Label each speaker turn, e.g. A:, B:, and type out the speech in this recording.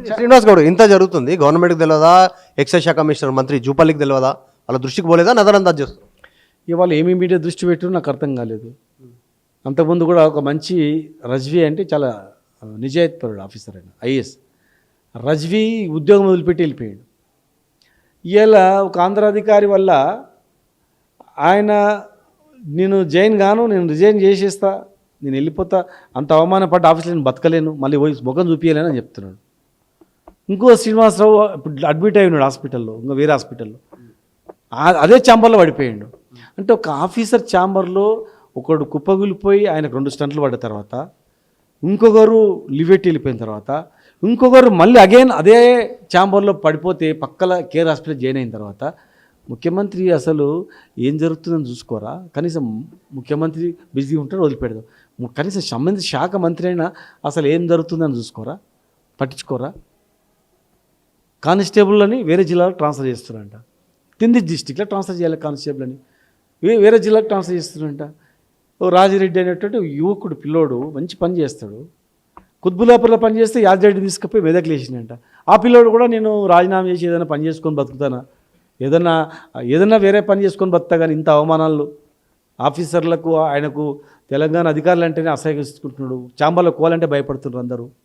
A: శ్రీనివాస్ గౌడ్ ఇంత జరుగుతుంది, గవర్నమెంట్కి తెలియదా, ఎక్సైజ్ శాఖ కమిషనర్ మంత్రి జూపల్లికి తెలియదా, వాళ్ళ దృష్టికి పోలేదా, నజరందాజ్ చేస్తారు?
B: ఇవాళ ఏమి మీడియా దృష్టి పెట్టారో నాకు అర్థం కాలేదు. అంతకుముందు కూడా ఒక మంచి రజ్వీ అంటే చాలా నిజాయితీపరుడు ఆఫీసర్ అయిన ఐఏఎస్ రజ్వీ ఉద్యోగం వదిలిపెట్టి వెళ్ళిపోయాడు. ఇవాళ ఒక ఆంధ్ర అధికారి వల్ల ఆయన నేను జైన్ గాను, నేను రిజైన్ చేసేస్తా, నేను వెళ్ళిపోతా, అంత అవమానపడ్డ ఆఫీస్లో నేను బతకలేను, మళ్ళీ పోయి ముఖం చూపించలేను అని చెప్తున్నాడు. ఇంకో శ్రీనివాసరావు ఇప్పుడు అడ్మిట్ అయి ఉన్నాడు హాస్పిటల్లో, ఇంకా వేరే హాస్పిటల్లో, అదే ఛాంబర్లో పడిపోయాడు. అంటే ఒక ఆఫీసర్ ఛాంబర్లో ఒకడు కుప్పగులిపోయి ఆయనకు 2 స్టంట్లు పడ్డ తర్వాత, ఇంకొకరు లివెట్ వెళ్ళిపోయిన తర్వాత, ఇంకొకరు మళ్ళీ అగైన్ అదే ఛాంబర్లో పడిపోతే పక్కల కేర్ హాస్పిటల్ జాయిన్ అయిన తర్వాత ముఖ్యమంత్రి అసలు ఏం జరుగుతుందని చూసుకోరా? కనీసం ముఖ్యమంత్రి బిజీ ఉంటాడు, వదిలిపెడదాం, కనీసం సంబంధిత శాఖ మంత్రి అయినా అసలు ఏం జరుగుతుందని చూసుకోరా, పట్టించుకోరా? కానిస్టేబుల్ అని వేరే జిల్లాలో ట్రాన్స్ఫర్ చేస్తున్నారంట, కింది డిస్టిక్లో ట్రాన్స్ఫర్ చేయాలి కానిస్టేబుల్ అని, వేరే జిల్లాకు ట్రాన్స్ఫర్ చేస్తున్నారంట. ఓ రాజిరెడ్డి అనేటువంటి యువకుడు పిల్లోడు మంచి పని చేస్తాడు, కుత్బులాపూర్లో పని చేస్తే యాదరెడ్డి తీసుకుపోయి మెదక్లు వేసిందంట. ఆ పిల్లోడు కూడా నేను రాజీనామా చేసి ఏదైనా పని చేసుకొని బతుకుతానా, ఏదన్నా వేరే పని చేసుకొని బతుకుతా, కానీ ఇంత అవమానాలు ఆఫీసర్లకు ఆయనకు తెలంగాణ అధికారులు అంటేనే అసహ్యించుకుంటున్నాడు, చాంబర్లో కోవాలంటే భయపడుతున్నారు అందరూ.